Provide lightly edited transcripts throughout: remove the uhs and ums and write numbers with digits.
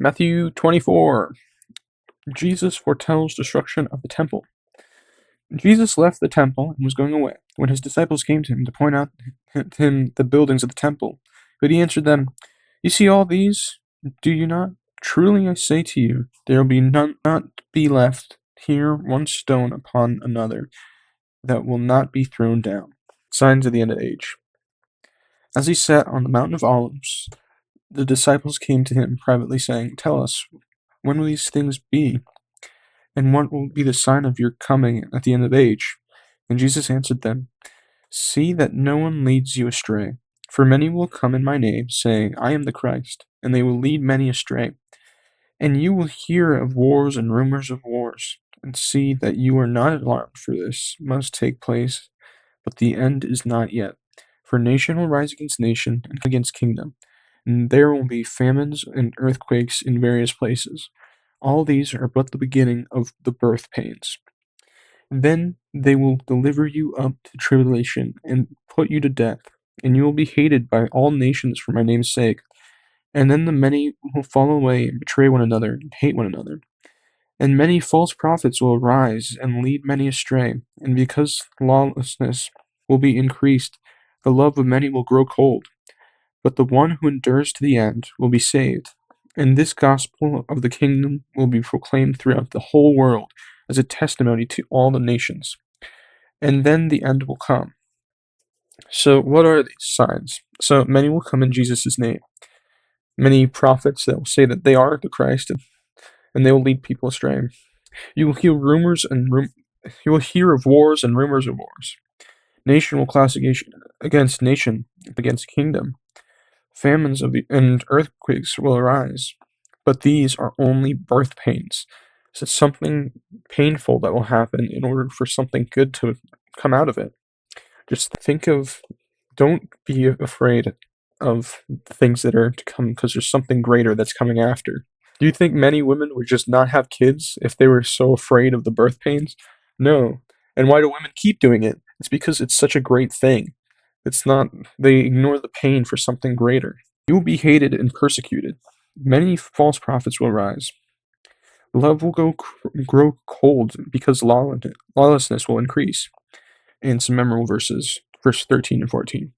Matthew 24. Jesus foretells destruction of the temple. Jesus left the temple and was going away, when his disciples came to him to point out to him the buildings of the temple. But he answered them, "You see all these, do you not? Truly I say to you, there will not be left here one stone upon another that will not be thrown down." Signs of the end of age. As he sat on the mountain of Olives, the disciples came to him privately, saying, "Tell us, when will these things be? And what will be the sign of your coming at the end of age?" And Jesus answered them, "See that no one leads you astray. For many will come in my name, saying, 'I am the Christ,' and they will lead many astray. And you will hear of wars and rumors of wars. And see that you are not alarmed, for this must take place, but the end is not yet. For nation will rise against nation, and against kingdom, and there will be famines and earthquakes in various places. All these are but the beginning of the birth pains. Then they will deliver you up to tribulation and put you to death, and you will be hated by all nations for my name's sake. And then the many will fall away and betray one another and hate one another. And many false prophets will arise and lead many astray. And because lawlessness will be increased, the love of many will grow cold. But the one who endures to the end will be saved. And this gospel of the kingdom will be proclaimed throughout the whole world as a testimony to all the nations. And then the end will come. So what are these signs? So many will come in Jesus' name. Many prophets that will say that they are the Christ, and they will lead people astray. You will hear you will hear of wars and rumors of wars. Nation will clash against nation, against kingdom. Famines and earthquakes will arise, but these are only birth pains. So it's something painful that will happen in order for something good to come out of it. Just don't be afraid of the things that are to come, because there's something greater that's coming after. Do you think many women would just not have kids if they were so afraid of the birth pains? No. And why do women keep doing it? It's because it's such a great thing. It's not, they ignore the pain for something greater. You will be hated and persecuted. Many false prophets will rise. Love will grow cold because lawlessness will increase. And some memorable verses, verse 13 and 14.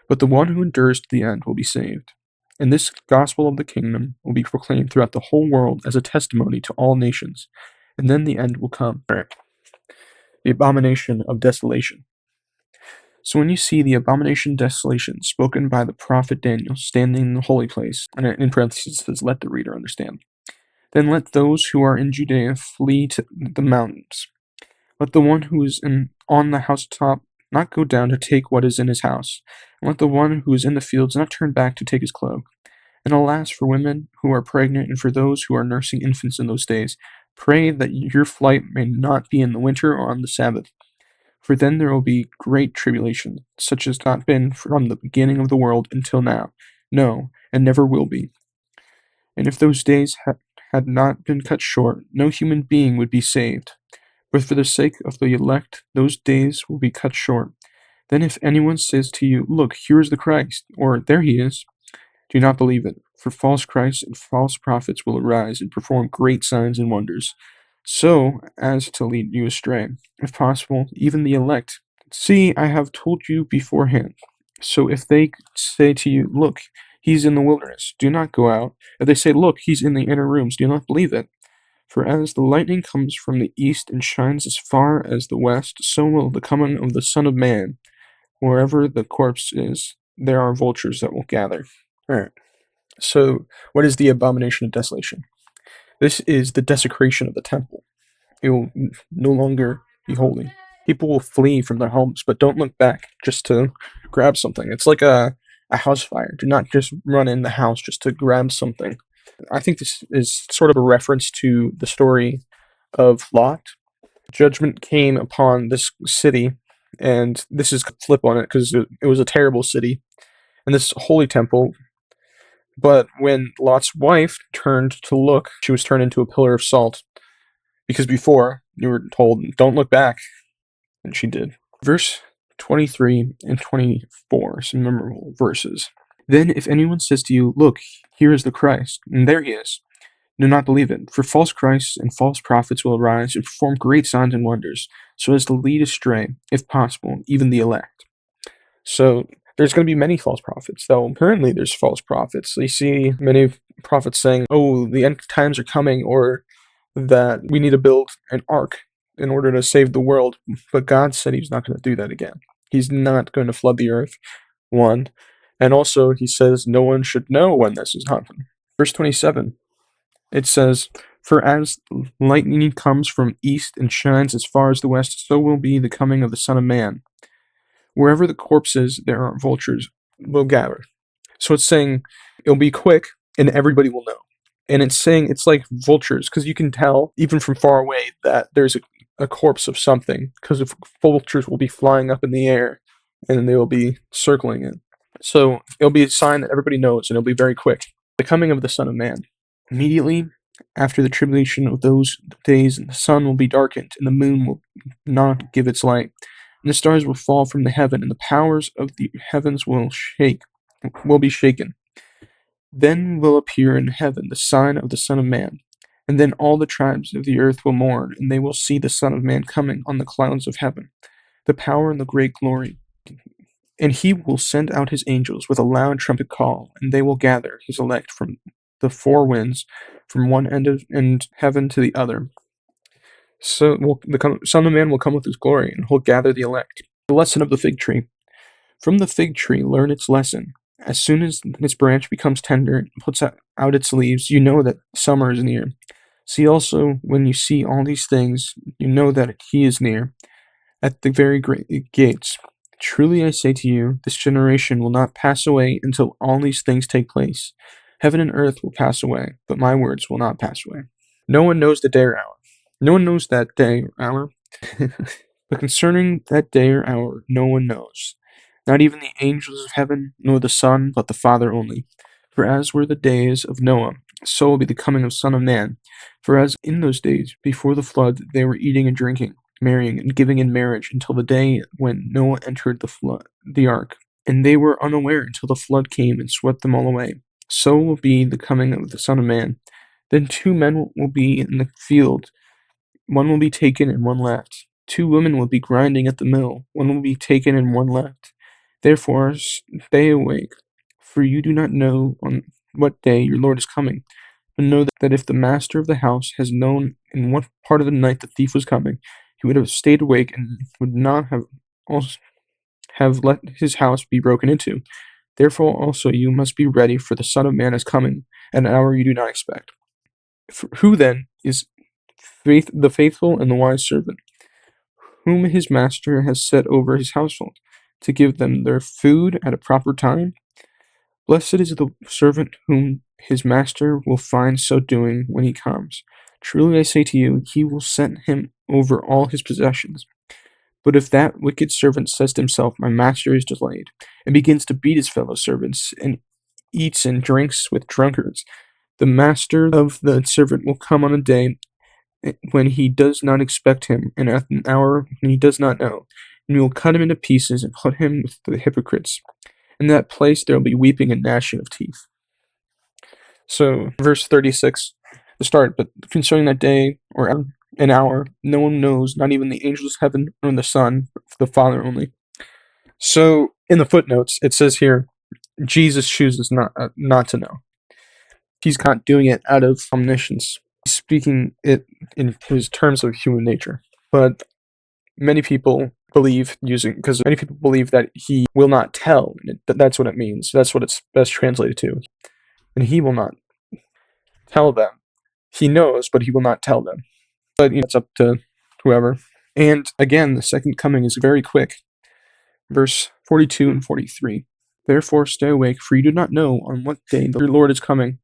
But the one who endures to the end will be saved. And this gospel of the kingdom will be proclaimed throughout the whole world as a testimony to all nations. And then the end will come. The abomination of desolation. So when you see the abomination of desolation spoken by the prophet Daniel standing in the holy place, and in parentheses it says, "Let the reader understand," then let those who are in Judea flee to the mountains. Let the one who is on the housetop not go down to take what is in his house, and let the one who is in the fields not turn back to take his cloak. And alas for women who are pregnant and for those who are nursing infants in those days. Pray that your flight may not be in the winter or on the Sabbath. For then there will be great tribulation, such as not been from the beginning of the world until now, no, and never will be. And if those days had not been cut short, no human being would be saved. But for the sake of the elect, those days will be cut short. Then if anyone says to you, "Look, here is the Christ," or "There he is," do not believe it, for false Christs and false prophets will arise and perform great signs and wonders, so as to lead you astray, if possible, even the elect. See, I have told you beforehand. So if they say to you, "Look, he's in the wilderness," do not go out. If they say, "Look, he's in the inner rooms," do not believe it. For as the lightning comes from the east and shines as far as the west, so will the coming of the Son of Man. Wherever the corpse is, there are vultures that will gather. Alright, so what is the abomination of desolation? This is the desecration of the temple. It will no longer be holy. People will flee from their homes, but don't look back just to grab something. It's like a house fire. Do not just run in the house just to grab something. I think this is sort of a reference to the story of Lot. Judgment came upon this city, and this is a flip on it because it was a terrible city, and this holy temple. But when Lot's wife turned to look, she was turned into a pillar of salt. Because before, you were told, "Don't look back," and she did. Verse 23 and 24, some memorable verses. Then if anyone says to you, "Look, here is the Christ," and there he is, Do not believe it, for false Christs and false prophets will arise and perform great signs and wonders, so as to lead astray, if possible, even the elect. So there's going to be many false prophets, though currently there's false prophets. You see many prophets saying, oh, the end times are coming, or that we need to build an ark in order to save the world. But God said he's not going to do that again. He's not going to flood the earth, one. And also, he says no one should know when this is happening. Verse 27, it says, for as lightning comes from east and shines as far as the west, so will be the coming of the Son of Man. Wherever the corpse is, there are vultures will gather. So it's saying it'll be quick and everybody will know. And it's saying it's like vultures, because you can tell, even from far away, that there's a corpse of something, because vultures will be flying up in the air and they will be circling it. So it'll be a sign that everybody knows, and it'll be very quick. The coming of the Son of Man. Immediately after the tribulation of those days, the sun will be darkened, and the moon will not give its light, and the stars will fall from the heaven, and the powers of the heavens will be shaken. Then will appear in heaven the sign of the Son of Man, and then all the tribes of the earth will mourn, and they will see the Son of Man coming on the clouds of heaven, the power and the great glory. And he will send out his angels with a loud trumpet call, and they will gather his elect from the four winds, from one end of heaven to the other. So the Son of Man will come with his glory, and he'll gather the elect. The lesson of the fig tree. From the fig tree learn its lesson. As soon as its branch becomes tender and puts out its leaves, you know that summer is near. See also, when you see all these things, you know that he is near, at the very great gates. Truly I say to you, this generation will not pass away until all these things take place. Heaven and earth will pass away, but my words will not pass away. No one knows the day or hour. No one knows that day or hour. But concerning that day or hour, no one knows. Not even the angels of heaven, nor the Son, but the Father only. For as were the days of Noah, so will be the coming of the Son of Man. For as in those days before the flood they were eating and drinking, marrying and giving in marriage until the day when Noah entered the ark, and they were unaware until the flood came and swept them all away. So will be the coming of the Son of Man. Then two men will be in the field, one will be taken and one left. Two women will be grinding at the mill, one will be taken and one left. Therefore stay awake, for you do not know on what day your Lord is coming. But know that if the master of the house has known in what part of the night the thief was coming, he would have stayed awake and would not have let his house be broken into. Therefore also you must be ready, for the Son of Man is coming at an hour you do not expect. Who then is the faithful and the wise servant, whom his master has set over his household, to give them their food at a proper time? Blessed is the servant whom his master will find so doing when he comes. Truly I say to you, he will set him over all his possessions. But if that wicked servant says to himself, my master is delayed, and begins to beat his fellow servants, and eats and drinks with drunkards, the master of the servant will come on a day when he does not expect him, and at an hour when he does not know, and he will cut him into pieces and put him with the hypocrites. In that place there will be weeping and gnashing of teeth. So, verse 36, the start, but concerning that day or an hour, no one knows, not even the angels of heaven nor the Son, the Father only. So, in the footnotes, it says here, Jesus chooses not to know. He's not doing it out of omniscience. He's speaking it in his terms of human nature. But many people believe that he will not tell. That's what it means. That's what it's best translated to. And he will not tell them. He knows, but he will not tell them. But it's up to whoever. And again, the second coming is very quick. Verse 42 and 43. Therefore stay awake, for you do not know on what day your Lord is coming.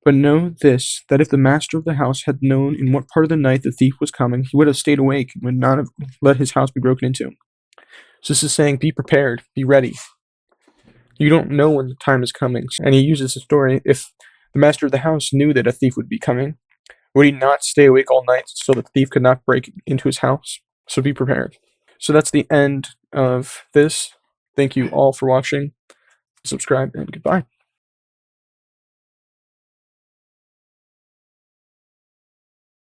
But know this, that if the master of the house had known in what part of the night the thief was coming, he would have stayed awake and would not have let his house be broken into. So this is saying, be prepared, be ready. You don't know when the time is coming. And he uses the story, if the master of the house knew that a thief would be coming, would he not stay awake all night so the thief could not break into his house? So be prepared. So that's the end of this. Thank you all for watching. Subscribe and goodbye.